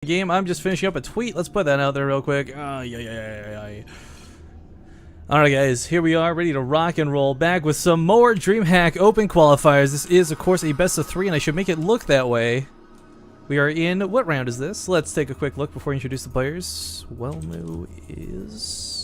Game. I'm just finishing up a tweet. Let's put that out there real quick. Alright guys, here we are, ready to rock and roll, back with some more Dreamhack Open qualifiers. This is of course a best of 3 and I should make it look that way. We are in, what round is this? Let's take a quick look before I introduce the players. Welmu is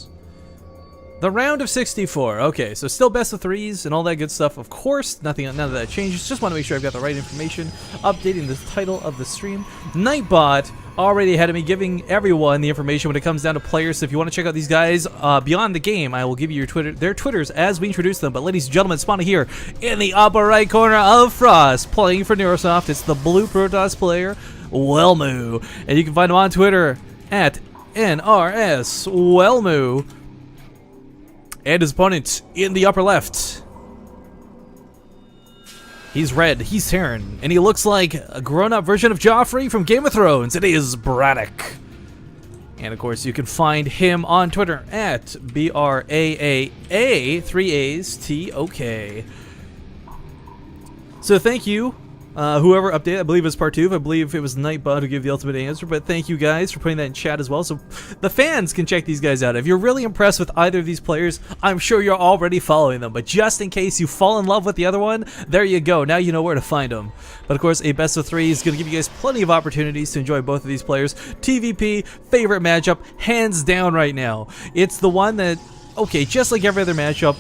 the round of 64. Okay, so still best of 3s and all that good stuff. Of course, none of that changes. Just want to make sure I've got the right information. Updating the title of the stream. Nightbot already ahead of me, giving everyone the information when it comes down to players. So if you want to check out these guys beyond the game, I will give you their Twitters as we introduce them. But ladies and gentlemen, spawning here in the upper right corner of Frost, playing for Neurosoft, it's the blue Protoss player, Welmu. And you can find him on Twitter at NrS Welmu. And his opponent in the upper left. He's red, he's Terran, and he looks like a grown-up version of Joffrey from Game of Thrones. It is BratOK. And of course, you can find him on Twitter at BRAAA 3AsTOK. So thank you, whoever updated. I believe it was part 2. I believe it was Nightbot who gave the ultimate answer, but thank you guys for putting that in chat as well, so the fans can check these guys out. If you're really impressed with either of these players, I'm sure you're already following them, but just in case you fall in love with the other one, there you go. Now you know where to find them. But of course, a best of 3 is going to give you guys plenty of opportunities to enjoy both of these players. TVP, favorite matchup, hands down right now. It's the one that, okay, just like every other matchup,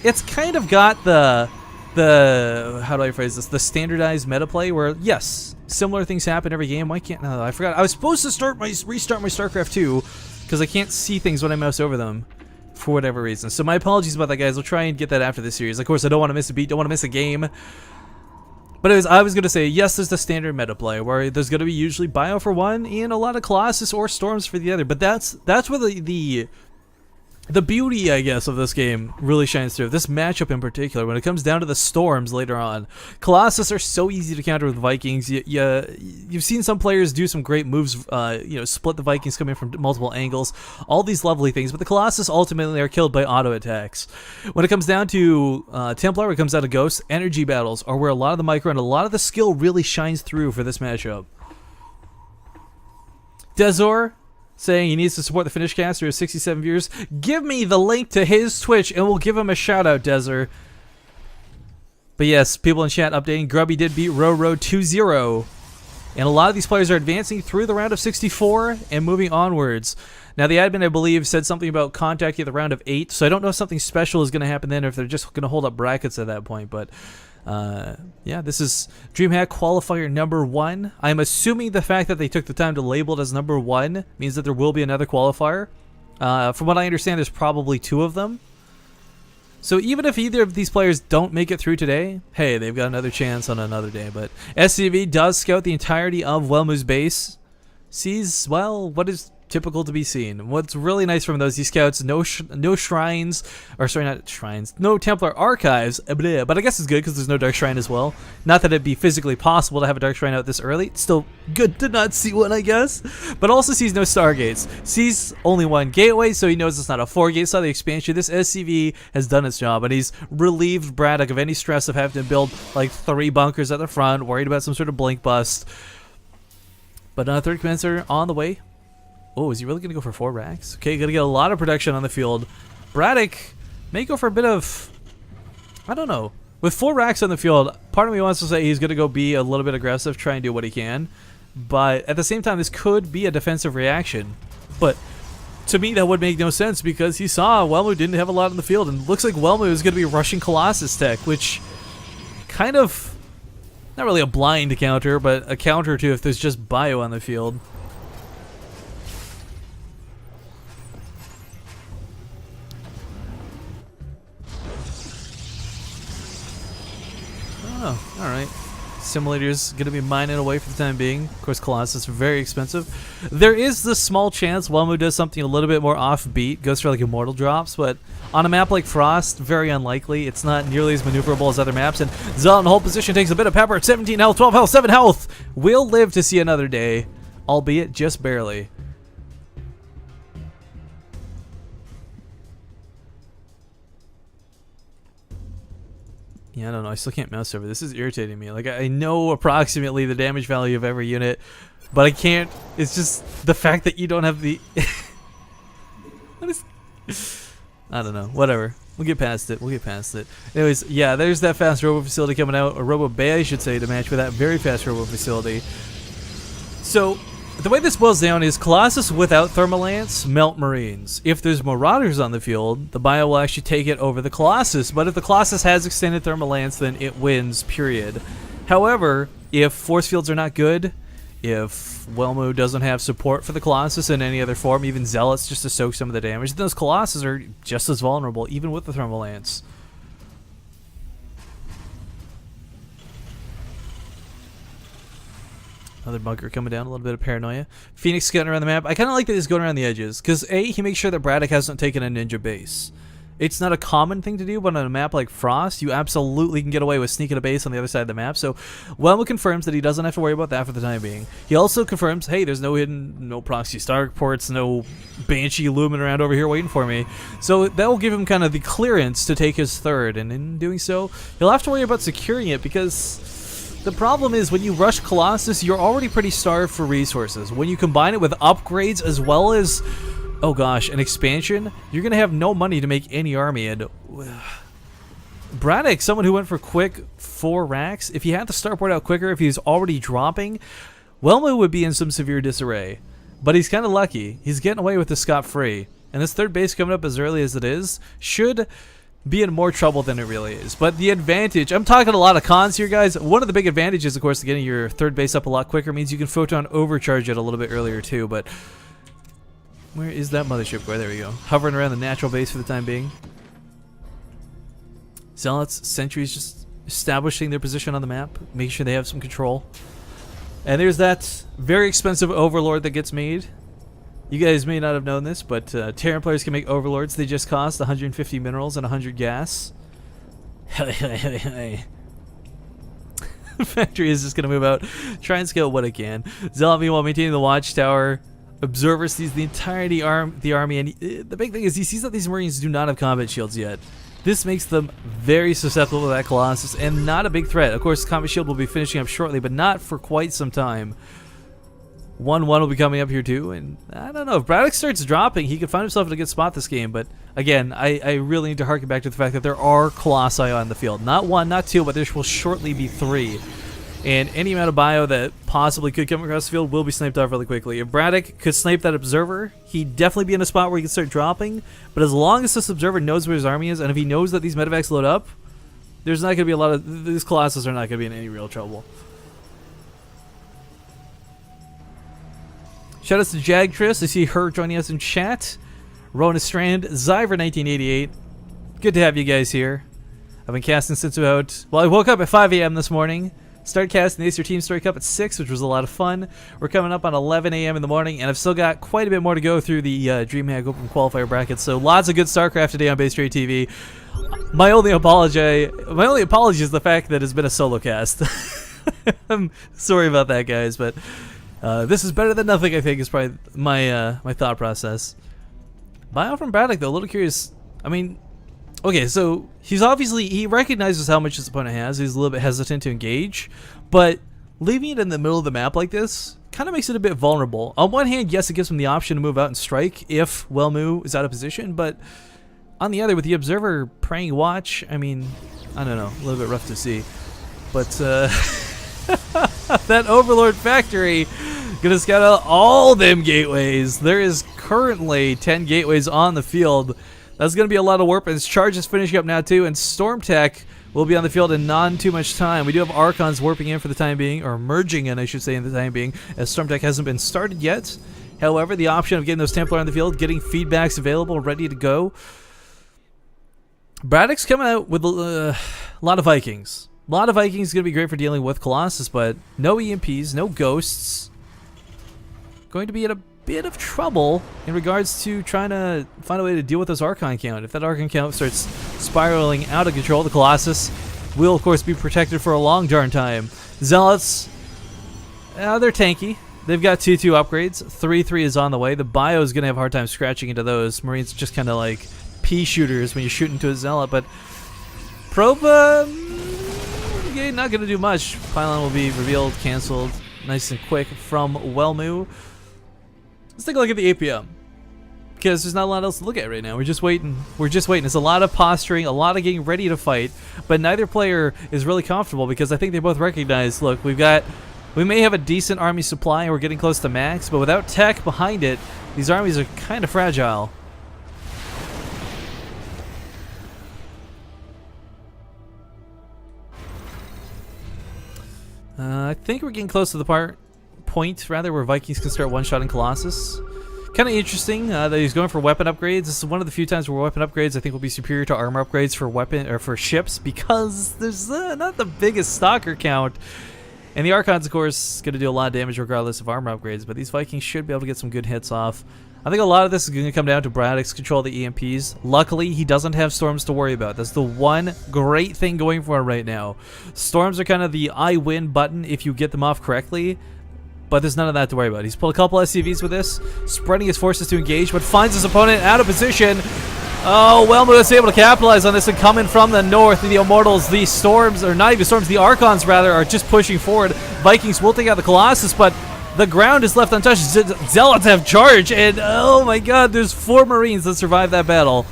it's kind of got the how do I phrase this? The standardized meta play where, yes, similar things happen every game. Why can't, no, I forgot. I was supposed to restart my StarCraft 2 because I can't see things when I mouse over them for whatever reason. So my apologies about that, guys. We'll try and get that after this series. Of course, I don't want to miss a beat, don't want to miss a game. But I was going to say, yes, there's the standard meta play where there's going to be usually Bio for one and a lot of Colossus or Storms for the other. But that's where the beauty, I guess, of this game really shines through. This matchup in particular, when it comes down to the Storms later on, Colossus are so easy to counter with Vikings. You've seen some players do some great moves, split the Vikings coming from multiple angles, all these lovely things, but the Colossus ultimately are killed by auto attacks. When it comes down to Templar, when it comes down to Ghosts, energy battles are where a lot of the micro and a lot of the skill really shines through for this matchup. Dezor saying he needs to support the Finnish caster with 67 viewers. Give me the link to his Twitch and we'll give him a shout out, Desert. But yes, people in chat updating. Grubby did beat Ro64. And a lot of these players are advancing through the round of 64 and moving onwards. Now the admin, I believe, said something about contacting the round of 8, so I don't know if something special is going to happen then or if they're just going to hold up brackets at that point, but yeah, this is Dreamhack Qualifier number 1. I'm assuming the fact that they took the time to label it as number 1 means that there will be another qualifier. From what I understand, there's probably 2 of them. So even if either of these players don't make it through today, hey, they've got another chance on another day. But SCV does scout the entirety of Welmu's base. Sees, well, what is typical to be seen. What's really nice from those, he scouts no shrines, or sorry, not shrines, no Templar archives, but I guess it's good because there's no Dark Shrine as well. Not that it'd be physically possible to have a Dark Shrine out this early. It's still good to not see one, I guess. But also sees no Stargates. Sees only one gateway, so he knows it's not a 4-gate side of the expansion. This SCV has done its job, and he's relieved BratOK of any stress of having to build like 3 bunkers at the front, worried about some sort of blink bust. But third commencer on the way. Oh, is he really going to go for 4 racks? Okay, going to get a lot of production on the field. BratOK may go for a bit of, I don't know. With 4 racks on the field, part of me wants to say he's going to go be a little bit aggressive, try and do what he can. But at the same time, this could be a defensive reaction. But to me, that would make no sense because he saw Welmu didn't have a lot on the field. And it looks like Welmu is going to be rushing Colossus tech, which kind of, not really a blind counter, but a counter to if there's just bio on the field. Oh, alright. Simulator's gonna be mining away for the time being. Of course, Colossus is very expensive. There is the small chance Welmu does something a little bit more offbeat, goes for like immortal drops, but on a map like Frost, very unlikely. It's not nearly as maneuverable as other maps, and Zell in hold position takes a bit of pepper at 17 health, 12 health, 7 health. Will live to see another day, albeit just barely. Yeah, I don't know. I still can't mouse over. This is irritating me. Like, I know approximately the damage value of every unit, but I can't. It's just the fact that you don't have the. What is? I don't know. Whatever. We'll get past it. We'll get past it. Anyways, yeah, there's that fast robo facility coming out, or robo bay, I should say, to match with that very fast robo facility. So, the way this boils down is Colossus without Thermal Lance, melt Marines. If there's Marauders on the field, the Bio will actually take it over the Colossus. But if the Colossus has extended Thermal Lance, then it wins, period. However, if force fields are not good, if Welmu doesn't have support for the Colossus in any other form, even Zealots just to soak some of the damage, those Colossus are just as vulnerable, even with the Thermal Lance. Another bunker coming down, a little bit of paranoia. Phoenix scouting around the map. I kind of like that he's going around the edges, because A, he makes sure that BratOK hasn't taken a ninja base. It's not a common thing to do, but on a map like Frost, you absolutely can get away with sneaking a base on the other side of the map. So, Welmu confirms that he doesn't have to worry about that for the time being. He also confirms, hey, there's no hidden, no proxy Stark ports, no Banshee looming around over here waiting for me. So that will give him kind of the clearance to take his third, and in doing so, he'll have to worry about securing it, because the problem is when you rush Colossus, you're already pretty starved for resources. When you combine it with upgrades as well as, oh gosh, an expansion, you're going to have no money to make any army. And BratOK, someone who went for quick 4 racks, if he had the starport out quicker, if he was already dropping, Welmu would be in some severe disarray. But he's kind of lucky. He's getting away with this scot-free. And this third base coming up as early as it is should be in more trouble than it really is. But the advantage, I'm talking a lot of cons here, guys. One of the big advantages, of course, to getting your third base up a lot quicker means you can photon overcharge it a little bit earlier too. But where is that mothership guy? There we go. Hovering around the natural base for the time being. Zealots, sentries just establishing their position on the map, making sure they have some control. And there's that very expensive Overlord that gets made. You guys may not have known this, but Terran players can make Overlords. They just cost 150 minerals and 100 gas. Factory is just going to move out, try and scale what it can. Zealot, meanwhile, maintaining the watchtower. Observer sees the entirety the army, and the big thing is he sees that these Marines do not have combat shields yet. This makes them very susceptible to that Colossus, and not a big threat. Of course, combat shield will be finishing up shortly, but not for quite some time. 1-1 will be coming up here too, and I don't know, if BratOK starts dropping, he could find himself in a good spot this game. But again, I really need to harken back to the fact that there are Colossi on the field. Not 1, not 2, but there will shortly be 3. And any amount of bio that possibly could come across the field will be sniped off really quickly. If BratOK could snipe that Observer, he'd definitely be in a spot where he can start dropping. But as long as this Observer knows where his army is, and if he knows that these medevacs load up, there's not going to be a lot of... These Colossus are not going to be in any real trouble. Shoutouts to Jagtris. I see her joining us in chat. Rona Strand, Zyver1988. Good to have you guys here. I've been casting since about... Well, I woke up at 5 a.m. this morning. Started casting the Acer Team Story Cup at 6, which was a lot of fun. We're coming up on 11 a.m. in the morning, and I've still got quite a bit more to go through the Dreamhack Open Qualifier brackets. So lots of good StarCraft today on Base Trade TV. My only apology is the fact that it's been a solo cast. I'm sorry about that, guys, but this is better than nothing, I think, is probably my my thought process. Bio from BratOK, though, a little curious. I mean, okay, so he recognizes how much his opponent has. He's a little bit hesitant to engage, but leaving it in the middle of the map like this kind of makes it a bit vulnerable. On one hand, yes, it gives him the option to move out and strike if Welmu is out of position, but on the other, with the Observer praying watch, I mean, I don't know, a little bit rough to see. But that Overlord factory gonna scout out all them gateways. There is currently 10 gateways on the field. That's going to be a lot of warp, and his charge is finishing up now too, and Storm Tech will be on the field in non too much time. We do have Archons warping in for the time being, or merging in, I should say, in the time being, as Storm Tech hasn't been started yet. However, the option of getting those Templar on the field, getting feedbacks available, ready to go. BratOK's coming out with a lot of Vikings. A lot of Vikings is going to be great for dealing with Colossus, but no EMPs, no Ghosts. Going to be in a bit of trouble in regards to trying to find a way to deal with this Archon count. If that Archon count starts spiraling out of control, the Colossus will, of course, be protected for a long darn time. Zealots, they're tanky. They've got 2-2 upgrades. 3-3 is on the way. The bio is going to have a hard time scratching into those. Marines just kind of like pea shooters when you shoot into a Zealot, but Probe, okay, not going to do much. Pylon will be revealed, canceled. nice and quick from Welmu. Let's take a look at the APM, because there's not a lot else to look at right now. We're just waiting. It's a lot of posturing, a lot of getting ready to fight, but neither player is really comfortable because I think they both recognize, look, we may have a decent army supply and we're getting close to max, but without tech behind it, these armies are kind of fragile. I think we're getting close to the point where Vikings can start one-shotting Colossus. Kind of interesting that he's going for weapon upgrades. This is one of the few times where weapon upgrades I think will be superior to armor upgrades for ships, because there's not the biggest stalker count. And the Archons, of course, going to do a lot of damage regardless of armor upgrades, but these Vikings should be able to get some good hits off. I think a lot of this is going to come down to BratOK's control of the EMPs. Luckily, he doesn't have storms to worry about. That's the one great thing going for him right now. Storms are kind of the I win button if you get them off correctly, but there's none of that to worry about. He's pulled a couple SCVs with this, spreading his forces to engage, but finds his opponent out of position. Oh, Welmu is able to capitalize on this, and coming from the north, the Immortals, the Storms, or not even Storms, the Archons rather, are just pushing forward. Vikings will take out the Colossus, but the ground is left untouched. Zealots have charge, and oh my god, there's 4 Marines that survived that battle.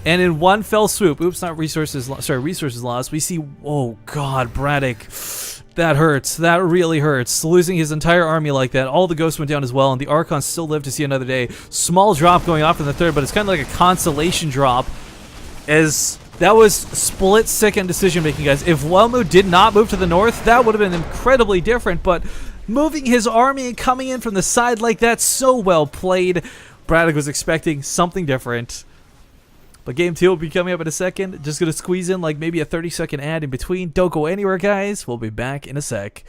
And in one fell swoop, oops, not resources, resources lost, we see, oh god, BratOK. That hurts. That really hurts. Losing his entire army like that. All the ghosts went down as well, and the Archons still live to see another day. Small drop going off in the third, but it's kind of like a consolation drop, as that was split-second decision-making, guys. If Welmu did not move to the north, that would have been incredibly different, but moving his army and coming in from the side like that, so well played. BratOK was expecting something different. But game 2 will be coming up in a second. Just going to squeeze in like maybe a 30-second ad in between. Don't go anywhere, guys. We'll be back in a sec.